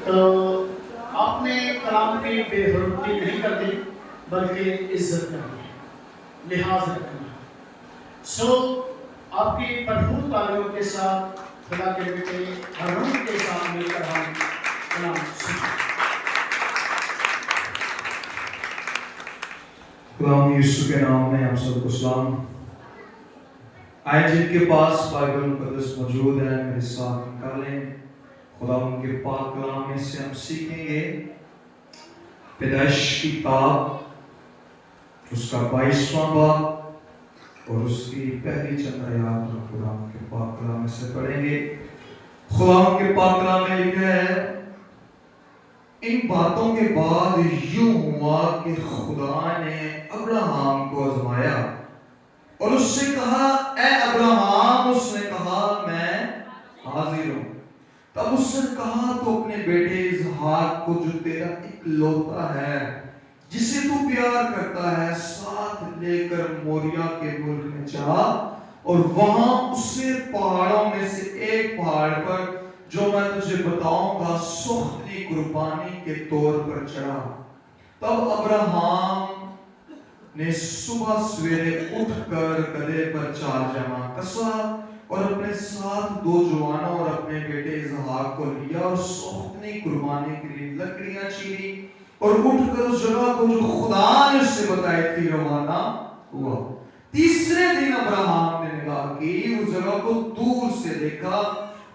تو آپ نے کلام کی بے حرمتی نہیں کر دی بلکہ عزت کر دی، لحاظ رکھنا۔ سو آپ کی بھرپور تعلیموں کے ساتھ خدا کے بیٹے ہارون کے ساتھ مل کر ہم کلام سنیں۔ خدا یسوع کے نام میں آپ سب کو سلام۔ آئے جن کے پاس بائبل مقدس موجود ہے میرے ساتھ نکالیں۔ خدا ان کے پاک کلام میں سے ہم سیکھیں گے پیدائش کی کتاب، اس کا 22واں باب اور اس کی پہلی چند آیات خدا ان کے پاک کلام میں سے پڑھیں گے۔ خدا ان کے پاک کلام میں لکھا ہے، ان باتوں کے بعد یوں ہوا کہ خدا نے ابراہیم کو آزمایا اور اس سے کہا، اے ابراہیم۔ اس نے کہا، میں حاضر ہوں۔ تب اس نے کہا، تو اپنے بیٹے اسحاق کو جو تیرا اکلوتا ہے، جسے تو پیار کرتا ہے، ساتھ لے کر موریا کے ملک میں جا اور وہاں اسے پہاڑوں میں سے ایک پہاڑ پر جو میں تجھے بتاؤں گا سختی قربانی کے طور پر چڑھا۔ تب ابراہیم نے صبح سویرے اٹھ کر گدھے پر 4 جمع کسا اور اپنے ساتھ 2 جوانوں اور اپنے بیٹے اسحاق کو لیا اور سوختنی قربانی کے لیے لکڑیاں چیری اور اٹھ کر اس جگہ کو جو خدا نے اس سے بتائی تھی روانہ ہوا۔ تیسرے دن ابراہیم نے نگاہ کی، اس جگہ کو دور سے دیکھا۔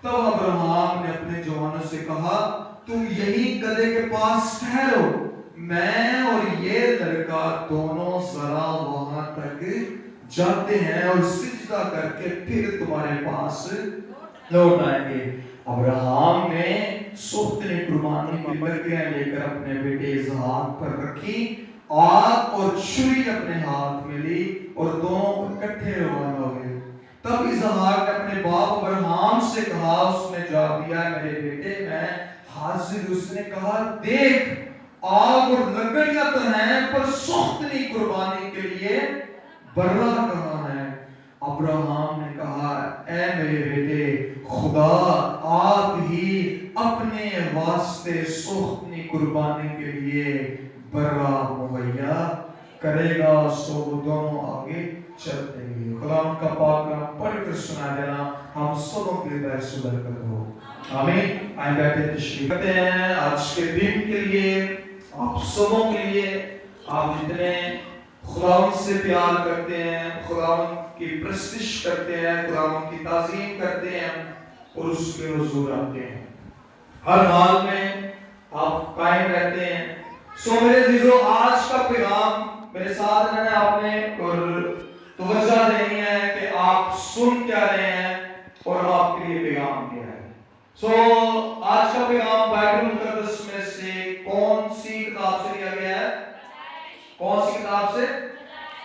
تب ابراہیم نے اپنے جوانوں سے کہا، تم یہی گدھے کے پاس ٹھہرو، میں اور یہ لڑکا دونوں ذرا وہاں تک جاتے ہیں اور سجدہ کر کے پھر تمہارے پاس لوٹ آئیں گے۔ ابراہیم نے سوختنی قربانی کی لکڑیاں لے کر اپنے بیٹے اسحاق پر رکھی، آگ اور چھری اپنے ہاتھ میں لی اور دونوں اکٹھے روانہ ہوئے۔ تب اسحاق نے اپنے باپ ابراہیم سے کہا، اس نے جواب دیا، میرے بیٹے میں حاضر۔ اس نے کہا، دیکھ آگ اور لکڑیاں تو ہیں، پر سوختنی قربانی کے لیے برا کہاں ہے؟ ابراہیم نے کہا، اے میرے بیٹے، خدا آپ ہی اپنے واسطے سوختنی قربانی کے لیے برا مہیا کرے گا۔ سو وہ دونوں آگے چلتے گئے۔ خدا ان کا پاک کلام پڑھ کر سنا دینا ہم سبوں کے لیے باعث برکت ہو، آمین۔ آئیں بیٹھے تشریف کرتے ہیں آج کے دن کے لیے، آپ سبوں کے لیے، آپ جتنے خداوند سے پیار کرتے ہیں، خداوند کی پرستش کرتے ہیں، خداوند کی تعظیم کرتے ہیں اور اس کے حضور آتے ہیں، ہر حال میں آپ قائم رہتے ہیں۔ سو میرے عزیزو، آج کا پیغام میرے ساتھ رہنا آپ نے اور توجہ دینی ہے کہ آپ سن کیا رہے ہیں اور آپ کے لیے پیغام کیا ہے۔ سو آج کا پیغام بائبل مقدس میں سے کون سی کتاب سے لیا گیا ہے؟ کون سی کتاب سے؟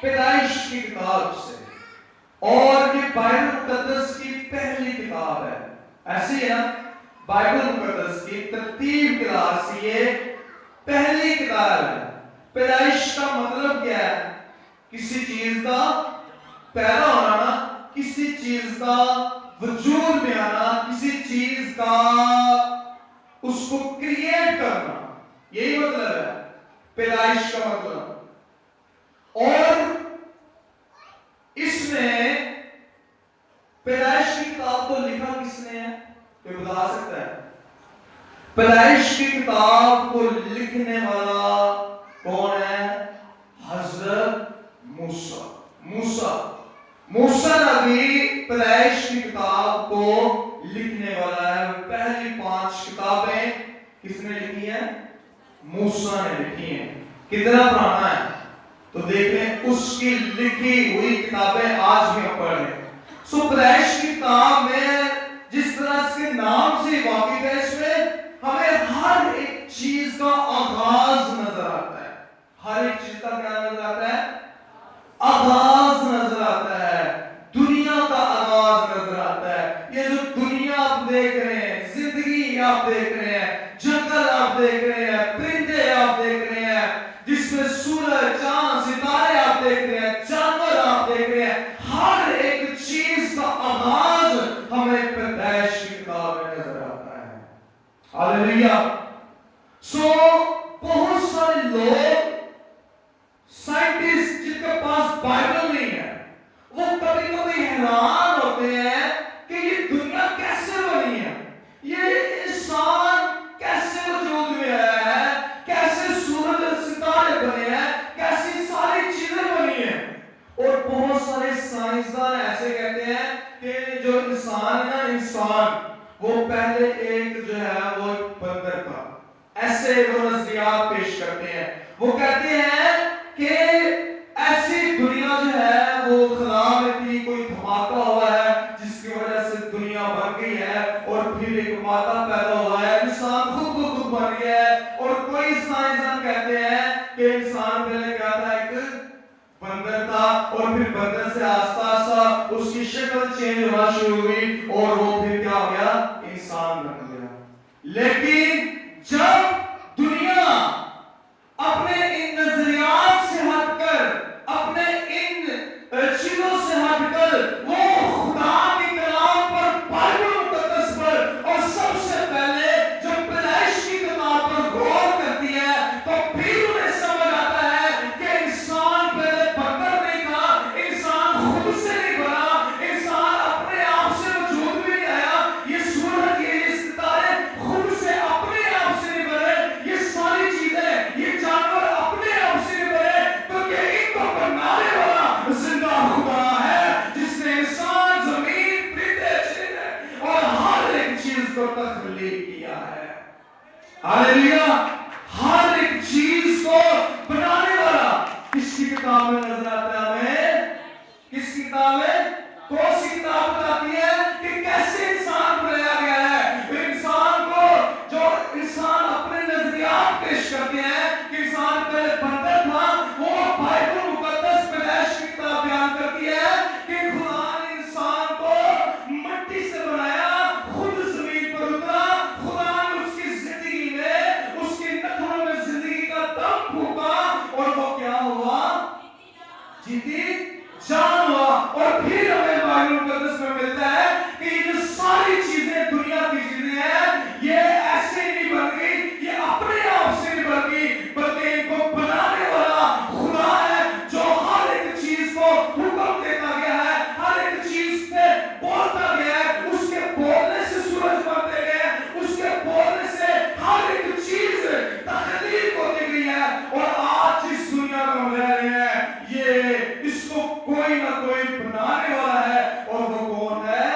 پیدائش کی کتاب سے، اور یہ بائبل مقدس کی پہلی کتاب ہے۔ ایسی ہے نا، بائبل مقدس کی ترتیب کے لحاظ سے یہ پہلی کتاب ہے۔ پیدائش کا مطلب کیا ہے؟ کسی چیز کا پیدا ہونا نا، کسی چیز کا وجود میں آنا، کسی چیز کا اس کو کریٹ کرنا، یہی مطلب ہے پیدائش کا مطلب۔ اور اس میں پیدائش کی کتاب کو لکھا کس نے ہے؟ کوئی بتا سکتا ہے؟ پیدائش کی کتاب کو لکھنے والا کون ہے؟ حضرت موسیٰ نبی پیدائش کی کتاب کو لکھنے والا ہے۔ پہلی 5 کتابیں کس نے لکھی ہیں؟ موسیٰ نے لکھی ہیں۔ کتنا پرانا ہے تو دیکھ لیں، اس کی لکھی ہوئی کتابیں آج بھی ہم پڑھ لیں۔ سو پیدائش کی کتاب میں جس طرح اس کے نام سے واقف ہے، اس میں ہمیں ہر ایک چیز کا آغاز نظر آتا ہے۔ ہر ایک چیز کا کیا نظر آتا ہے؟ آغاز نظر آتا ہے، دنیا کا آغاز نظر آتا ہے۔ یہ جو دنیا آپ دیکھ رہے ہیں، زندگی آپ دیکھ رہے ہیں، جنگل آپ دیکھ رہے ہیں، پرندے آپ دیکھ رہے ہیں، جس میں سورج، چاند، ستارے آپ دیکھ رہے ہیں، جانور آپ دیکھ رہے ہیں، ہر ایک چیز کا آغاز ہمیں پیدائش کی کتاب میں نظر آتا ہے۔ ہاللیلویا۔ سو بہت سارے لوگ سائنٹسٹ جن کے پاس بائبل نہیں ہے وہ کبھی کبھی حیران ہوتے ہیں کہ یہ دنیا کیسے بنی ہے، یہ انسان کیسے وجود میں آیا ہے، کیسے سورج اور ستارے بنے ہیں، کیسی ساری چیزیں بنی ہیں. اور بہت سارے سائنسدان ایسے کہتے ہیں کہ جو انسان ہے نا، انسان وہ پہلے ایک جو ہے وہ بندر تھا. ایسے وہ نظریات پیش کرتے ہیں. وہ کہتے ہیں کہ ایسی دنیا جو ہے وہ خلا میں تھی، کوئی دھماکہ ہوا ہے جس کی وجہ سے دنیا بن گئی ہے، اور پھر ایک مادہ پیدا ہوا ہے، انسان خود کو خود بن گیا ہے. اور کوئی سائنسدان کہتے ہیں کہ انسان پہلے کیا تھا، ایک بندر تھا، اور پھر بندر سے آہستہ آہستہ اس کی شکل چینج ہونا شروع ہوئی اور وہ پھر کیا ہو گیا، انسان بن گیا. لیکن جب دنیا اپنے ان نظریات سے ہٹ کر، اپنے ان چیزوں سے ہٹ کر وہ خدا کے کلام پر، بائبل مقدس پر، اور سب سے پہلے جب پیدائش کی کتاب پر غور کرتی ہے تو پھر انہیں سمجھ آتا ہے کہ انسان پہلے بندر نہیں تھا، انسان خود سے نہیں بنا، انسان اپنے آپ سے وجود میں نہیں آیا. یہ سورج، یہ ستارے خود سے اپنے آپ سے نہیں بنے، یہ ساری چیزیں، یہ جانور اپنے آپ سے نہیں بنے، کیونکہ ان کو بنانے والا زندہ خدا ہے جس نے انسان، زمین، پرندے، چرندے اور ہر ایک چیز کو تخلیق کیا ہے. ہاللیلویا. ہر ایک چیز کو بنانے والا کس کی کتاب میں نظر آتا ہے ہمیں؟ کس کی کتاب میں؟ کون سی کتاب بتاتی ہے کہ کیسے انسان بنایا گیا ہے؟ انسان کو، جو انسان اپنے نظریات پیش کرتے ہیں کہ انسان پہلے بندر تھا، وہ بائبل مقدس پیدائش کی کتاب بیان کرتی ہے کہ خدا نے انسان کو مٹی سے بنایا، خود زمین پر اترا، خدا نے اس کی زندگی میں، اس کے نتھنوں میں زندگی کا دم پھونکا، اور وہ کیا ہوا؟ جیتی جان ہوا. اور پھر ہمیں بائبل مقدس میں ملتا ہے کہ یہ جو ساری چیزیں دنیا کی چیزیں ہیں، یہ ایسے نہیں بن گئی، یہ اپنے آپ سے نہیں بن گئی، بلکہ ان کو بنانے والا خدا ہے جو ہر ایک چیز کو حکم دیتا گیا ہے، ہر ایک چیز سے بولتا گیا ہے. اس کے بولنے سے سورج بنتے گئے، اس کے بولنے سے ہر ایک چیز تخلیق ہوتی گئی ہے. اور آج جس دنیا میں ہم رہ رہے ہیں، یہ اس کو کوئی نہ کوئی بنانے والا ہے، اور وہ کون ہے؟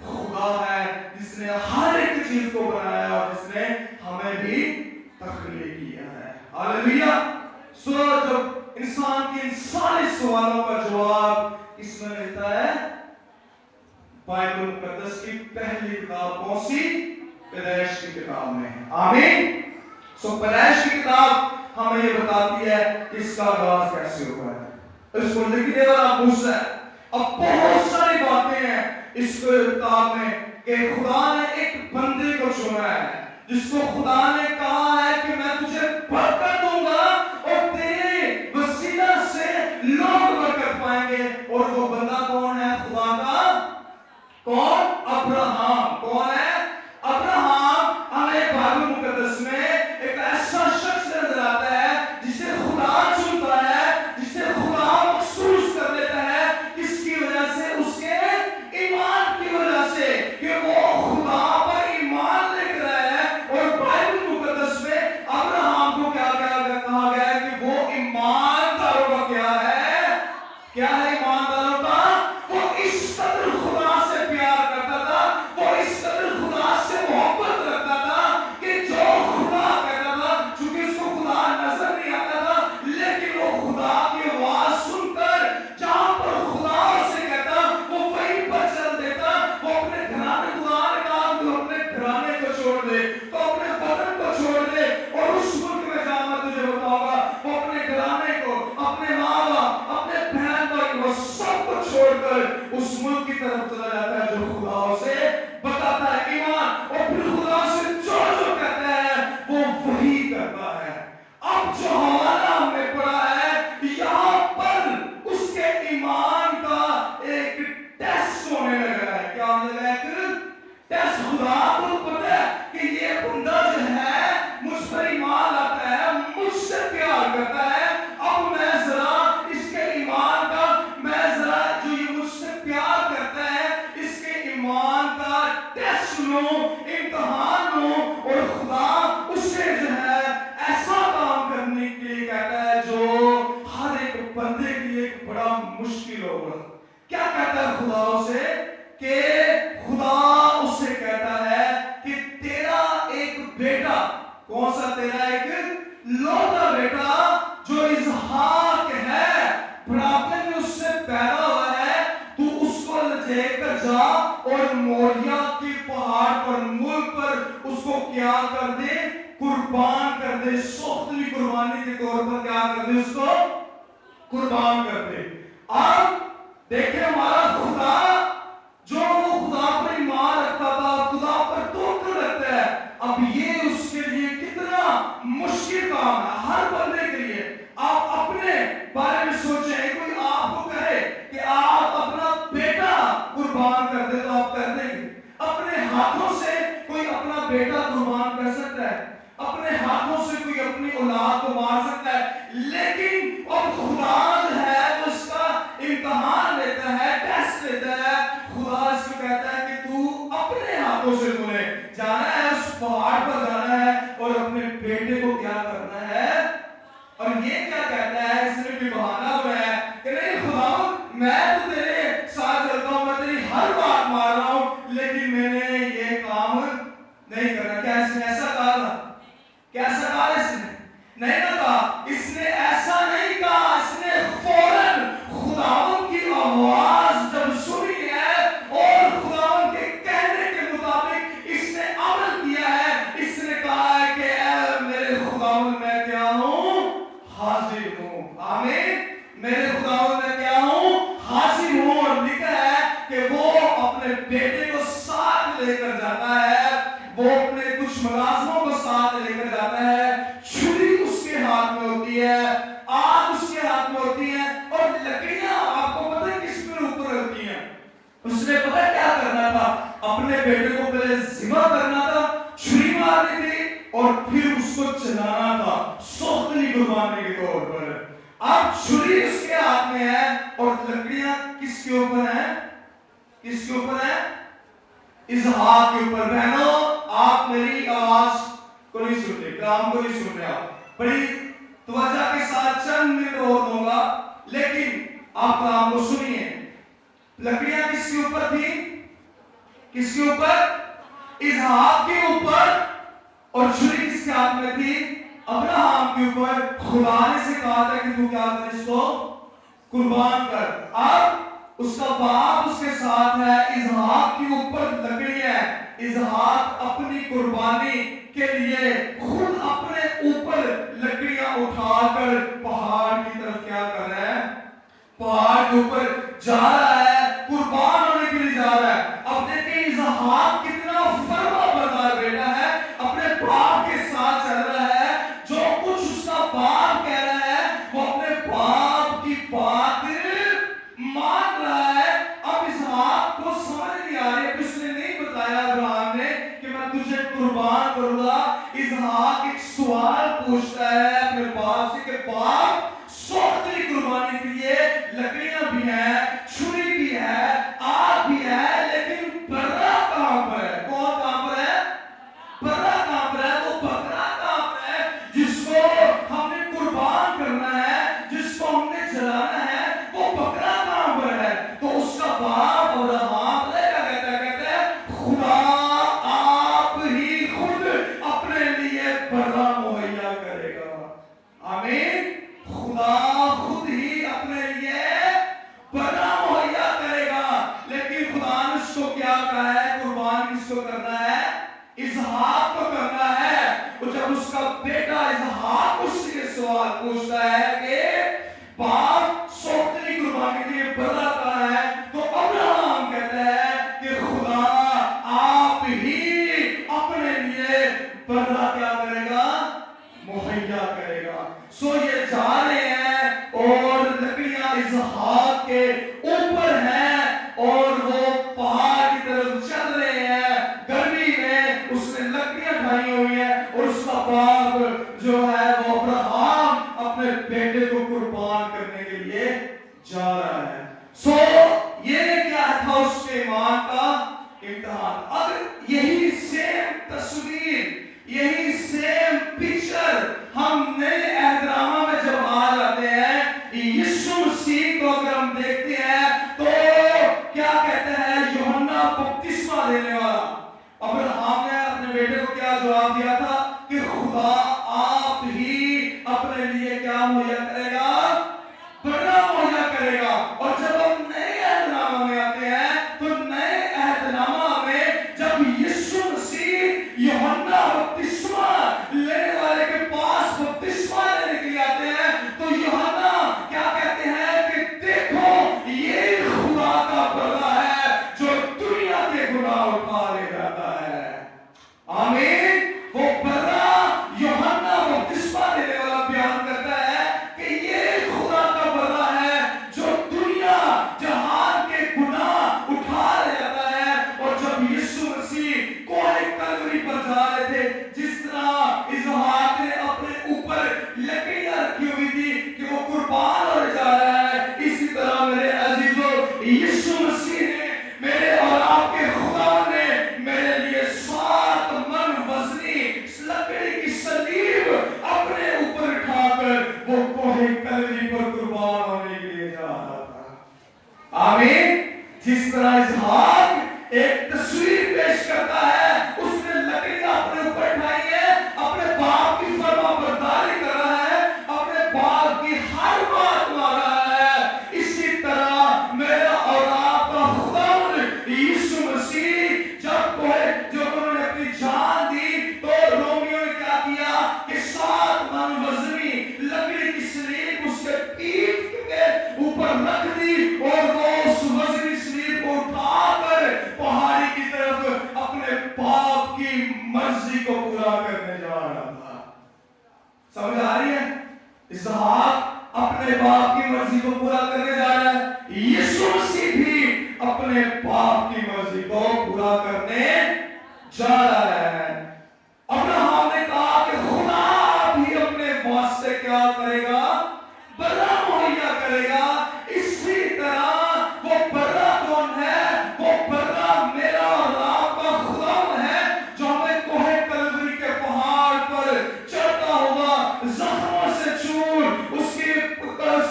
خدا ہے جس نے ہر ایک چیز کو بنایا اور جس نے ہمیں بھی تخلیق کیا ہے. ہاللیلویا. سو جب انسان کے ان سارے سوالوں کا جواب اس میں ملتا ہے بائبل مقدس کی پہلی کتاب، کون سی؟ پیدائش کی کتاب میں. آمین. سو پیدائش کی کتاب ہمیں یہ بتاتی ہے کہ اس کا آغاز کیسے ہوا ہے. اس کو لکھنے والا موسیٰ ہے. اب بہت ساری باتیں ہیں اس کتاب میں کہ خدا نے ایک بندے کو چنا ہے جس کو خدا نے کہا ہے کہ میں تجھے برکت دوں گا اور تیرے وسیلہ سے لوگ برکت پائیں گے. اور وہ بندہ کون ہے خدا کا؟ کون؟ ابراہم. کون ہے؟ ابراہم. ہمیں بائبل مقدس میں ایک ایسا شخص نظر آتا ہے جسے خدا چنتا ہے، جسے خدا مخصوص کر دیتا ہے. کس کی وجہ سے؟ اس کے ایمان کی وجہ سے، کہ وہ خدا پر ایمان لے کر آیا ہے. اور بائبل مقدس میں ابراہم کو کیا کہا گیا ہے کہ وہ ایمانداروں کا کیا ہے؟ کیا ہے ایمانداروں کا؟ وہ اس قدر خدا سے پیار کرتا تھا، وہ اس قدر خدا سے محبت رکھتا تھا کہ جو خدا کہتا تھا، چونکہ اس کو خدا نظر نہیں آتا تھا، لیکن وہ خدا کی آواز سن کر جہاں پر خدا اسے کہتا وہ وہیں پر چل دیتا. وہ اپنے گھرانے، خدا نے کہا تو اپنے گھرانے کو چھوڑ دے، تو اپنے وطن کو چھوڑ دے اور اس ملک میں جا. میں تجھے بتاؤں گا، وہ اپنے گھرانے کو، اپنے ماں باپ، اپنے بہن بھائی کو، سب کو چھوڑ کر اس ملک کی طرف چلا جاتا ہے جو خدا اسے بتاتا ہے. ایمان. اور پھر خدا سے جو جو کہتا ہے وہ وہی کرتا ہے. اب جو حوالہ ہم نے پڑھا ہے یہاں پر اس کے ایمان کا ایک ٹیسٹ ہونے لگا ہے. کیا ہونے لگا ہے؟ ایک ٹیسٹ. خدا کو پتہ ہے کہ یہ بیٹا, کون سا تیرا ایک لوتا بیٹا جو اسحاق ہے, بڑھاپے میں اس سے پیدا ہوا ہے, تو اس کو لے کر جا اور موریا کے پہاڑ پر, ملک پر اس کو کیا کر دے, قربان کر دے. سوختلی قربانی کے طور پر کیا کر دے, اس کو قربان کر دے. اب دیکھیں ہمارا خدا, جو وہ خدا پر ایمان رکھتا تھا, خدا پر توکل رکھتا ہے, اب یہ اس کے لیے کتنا مشکل کام ہے ہر بندے کے لیے. آپ اپنے بارے میں سوچیں, کوئی آپ کو کہے کہ آپ اپنا بیٹا قربان کر دے تو آپ کر دیں گے؟ اپنے ہاتھوں سے کوئی اپنا بیٹا قربان کر سکتا ہے, اپنے ہاتھوں سے کوئی اپنی اولاد کو مار سکتا ہے, لیکن اب خدا جو ہے وہ اس کا امتحان لیتا ہے, ٹیسٹ لیتا ہے. خدا اس کو کہتا ہے کہ تو اپنے ہاتھوں سے تمہیں جانا ہے, اس پہاڑ پر جانا ہے اور اپنے بیٹے کو کیا کرنا ہے. اور یہ کیا کہتا ہے, اس نے بھی بہانہ بنایا کہ نہیں خدا, میں تو تیرے ساتھ چلتا ہوں, میں تیری ہر بات مان رہا ہوں, لیکن میں نے یہ کام نہیں کرنا. کیا اس نے ایسا کہا تھا؟ کیسا کہا اس نے؟ نہیں نہ کہا. اس نے ایسا نہیں کہا, اس نے فوراً خداوند کی آواز جب سنی ہے اور خداوند کے کہنے کے مطابق اس نے عمل کیا ہے. اس نے کہا ہے کہ اے میرے خداوند, میں کیا ہوں, حاضر ہوں. آمین. میرے خداوند میں کیا ہوں, حاضر ہوں. اور لکھا ہے کہ وہ اپنے بیٹے کو ساتھ لے کر جاتا ہے, وہ اپنے کچھ ملازموں کو ساتھ لے کر جاتا ہے, چھری اس کے ہاتھ میں ہوتی ہے, آگ اس کے ہاتھ میں ہوتی ہے, اور لکڑیاں آپ کو پتہ ہے کس پر اوپر ہوتی ہیں. اس نے پتہ کیا کرنا تھا, اپنے بیٹے کو پہلے ذبح کرنا تھا, چھری مارنی تھی, اور پھر اس کو چلانا تھا سوختلی قربانی کے طور پر. اب چھری اس کے ہاتھ میں ہے اور لکڑیاں کس کے اوپر ہیں, کس کے اوپر ہیں, اسحاق کے اوپر. بہنوں, آپ میری آواز کو نہیں سن رہے, کلام کو نہیں سن رہے, آپ بڑی توجہ کے ساتھ چند منٹ اور دوں گا, لیکن آپ کلام کو سنیے. لکڑیاں کس کے اوپر تھی, کس کے اوپر, اسحاق کے اوپر, اور چھری کس کے ہاتھ میں تھی, ابراہیم کے اوپر. خدا نے سے کہا تھا کہ تو کیا کر, اس کو قربان کر. اب اس کا باپ اس کے ساتھ ہے, اسحاق کے اوپر لکڑی ہے. اسحاق اپنی قربانی کے لیے خود اپنے اوپر لکڑیاں اٹھا کر پہاڑ کی طرف کیا کر رہا ہے, پہاڑ کے اوپر جا رہا ہے, قربان ہونے کے لیے جا رہا ہے. اب دیکھیں اسحاق کتنا فرما بردار بیٹا ہے, اپنے باپ کے ساتھ چل رہا ہے, جو کچھ اس کا باپ کہہ رہا ہے وہ اپنے باپ کی بات مان رہا ہے. اب اسحاق کو سمجھ نہیں آ رہی, اب اس نے نہیں بتایا ابراہیم نے کہ میں تجھے قربان کروں گا. اسحاق ایک سوال پوچھتا ہے اپنے باپ سے کہ باپ, سوختلی قربانی کے لیے لکڑیاں بھی ہیں, چھری بھی ہے, آگ بھی ہے, لیکن برا کہاں پر ہے, کون کہاں پر ہے, برا کہاں پر ہے, وہ بکرا کہاں پر ہے جس کو ہم نے قربان کرنا ہے, جس کو ہم نے جلانا ہے, وہ بکرا کہاں پر ہے. تو اس کا باپ اور ہاں کہتا ہے خدا آپ ہی خود اپنے لیے برا مہیا کرے گا. آمین. خدا خود ہی اپنے لیے برا مہیا کرے گا. لیکن خدا نے اس کو کیا کہا ہے, قربان کس کو کرنا ہے, اسحاق کو کرنا ہے. اور جب اس کا بیٹا اسحاق اس سے سوال پوچھتا ہے کہ باپ سوختلی قربانی کے لیے برا کہا ہے, تو ابراہیم کہتا ہے کہ خدا آپ ہی اپنے لیے برا کیا کرے گا, مہیا کرے گا. سو یہ جا رہے ہیں اور لکڑیاں اسحاق کے اوپر ہیں اور وہ پہاڑ کی طرف چل رہے ہیں. گرمی میں اس نے لکڑیاں کھائی ہوئی ہیں اور اس کا باپ جو ہے وہ ابراہیم اپنے بیٹے کو قربان کرنے کے لیے جا رہا ہے. سو یہ کیا تھا اس کے ایمان کا امتحان. اگر یہی سیم تصویر, یہی سیم پکچر ہم نئے احترامہ میں جب آ جاتے ہیں, یسوع مسیح کو اگر ہم دیکھتے ہیں تو کیا کہتا ہے یوحنا بپتسمہ دینے والا, ابراہیم نے اپنے بیٹے کو کیا جواب دیا تھا, خدا آپ ہی اپنے لیے کیا مہیا کرے گا؟ برا مہیا کرے گا. اور جب ہم نئے عہد نامہ میں آتے ہیں تو نئے عہد نامہ میں جب یسوع مسیح یوحنا بپتسمہ لینے والے کے پاس بپتسمہ لینے کے لیے آتے ہیں تو یوحنا کیا کہتے ہیں کہ دیکھو یہ خدا کا بندہ ہے جو دنیا کے گناہ اٹھا لے جاتا ہے. آمین. وہ بندہ یوحنا بپتسمہ دینے والا بیان کرتا ہے کہ یہ خدا کا بندہ ہے جو دنیا جہان کے گناہ اٹھا لے جاتا ہے. اور جب یسوع مسیح کوہ کلوری پر جا رہے تھے, جس طرح اسحاق نے اپنے اوپر لکڑیاں رکھی ہوئی تھی کہ وہ قربان ہونے جا رہا ہے, اسی طرح میرے عزیزو یسوع مسیح نے, میرے اور آپ کے خدا نے میرے لیے 7 من وزنی لکڑی کی صلیب اپنے اوپر اٹھا کر وہ کوہ کلوری پر قربان ہونے کے لیے جا رہا تھا. آمین. جس طرح اسحاق ایک تصویر پیش کرتا ہے, اس نے لکڑیاں اپنے اوپر اٹھائی ہیں, اپنے باپ کی فرما برداری کر رہا ہے, اپنے باپ کی ہر بات مان رہا ہے, اسی طرح میرا اور آپ کا خداوند یسوع مسیح جب انہوں نے اپنی جان دی تو رومیوں نے کیا کیا کہ 7 من وزنی لکڑی کی سلیب اس کے پیٹھ کے اوپر رکھ دی, اور وہ اس وزنی سلیب کو اٹھا کر پہاڑی کی طرف اپنے باپ کی مرضی کو پورا کرنے جا رہا تھا. سمجھ آ رہی ہے؟ اسحاق اپنے باپ کی مرضی کو پورا کرنے جا رہا ہے, یسوع مسیح بھی اپنے باپ کی مرضی کو پورا کرنے جا رہا ہے. ابراہیم نے کہا کہ خدا بھی اپنے واسطے کیا کرے گا؟ برا مہیا کرے گا. اسی طرح وہ برا کون ہے؟ وہ برا میرا اور آپ کا خدا ہے جو ہمیں کوہ کلوری کے پہاڑ پر چڑھتا ہوا زخموں سے چور اس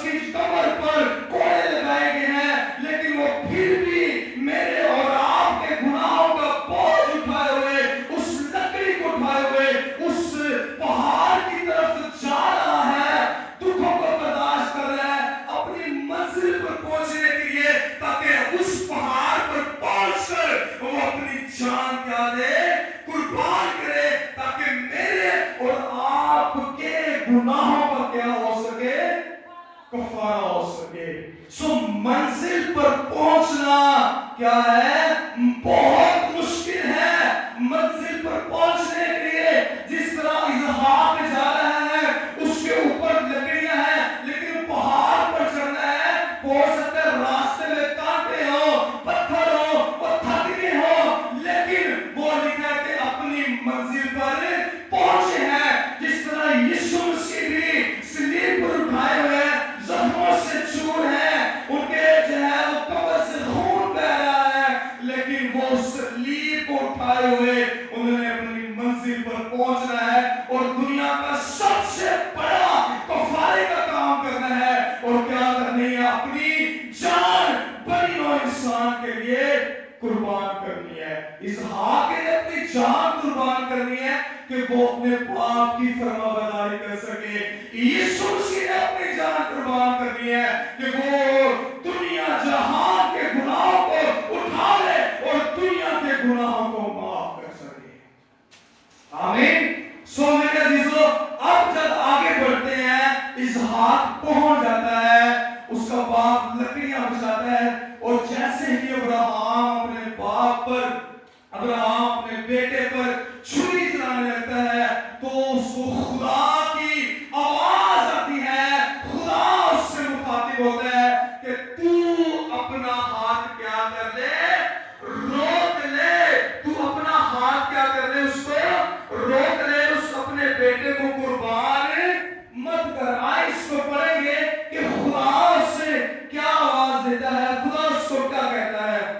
کی کمر پر کوڑے لگائے گئے ہیں, لیکن وہ پھر بھی میرے اور آپ کے گناہوں کا بوجھ اٹھائے ہوئے, اس لکڑی کو اٹھائے ہوئے اس پہاڑ کی طرف جا رہا ہے, دکھوں کو برداشت کر رہا ہے اپنی منزل پر پہنچنے کے لیے, تاکہ اس پہاڑ پر پہنچ کر وہ اپنی جان کیا دے, قربان کرے, تاکہ میرے اور آپ کے گناہوں کا کیا ہو سکے, کفارہ ہو سکے. سو منزل پر پہنچنا کیا ہے؟ بہت مشکل ہے. منزل پر پہنچنے کے لیے جس طرح اسحاق جا رہا ہے, اس کے اوپر لکڑیاں ہیں, لیکن پہاڑ پر چڑھنا ہے, ہو سکتا ہے راستے میں کانٹے ہو, پتھر ہو, اور تھک گئے ہو, لیکن وہ لکھا ہے کہ اپنی منزل پر پہنچے ہیں. جس طرح یسوع مسیح بھی صلیب پر اٹھائے ہوئے زخموں سے چور ہیں, ان کے جو ہے وہ کمر سے خون بہ رہا ہے, لیکن وہ صلیب کو اٹھائے ہوئے انہوں نے اپنی منزل پر پہنچنا ہے, اور دنیا کا سب سے بڑا کفارے کا کام کرنا ہے, اور کیا کرنی ہے؟ اپنی جان بنی نوع انسان کے لیے قربان کرنی ہے. اسحاق نے اپنی جان قربان کرنی ہے کہ وہ اپنے باپ کی فرما برداری کر سکے. یسوع مسیح نے اپنی جان قربان کرنی ہے کہ وہ دنیا جہان کے گناہوں کو اٹھا لے اور دنیا کے گناہوں کو معاف کر سکے. آمین. سو میرے عزیزو, اب جب آگے بڑھتے ہیں, اسحاق پہنچ جاتا ہے, اس کا باپ لکڑیاں بچھاتا ہے, اور جیسے ہی ابراہیم اپنے باپ پر, ابراہیم اپنے بیٹے پر چھری چلانے لگتا ہے, تو اس کو خدا کی آواز آتی ہے. خدا اس سے مخاطب ہوتا ہے کہ تو اپنا ہاتھ کیا کر لے, روک لے. تو اپنا ہاتھ کیا کر لے, اس کو روک لے, اس اپنے بیٹے کو قربان مت کر. آئے اس کو پڑھیں گے کہ خدا سے کیا آواز دیتا ہے, خدا اس کو کیا کہتا ہے.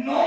9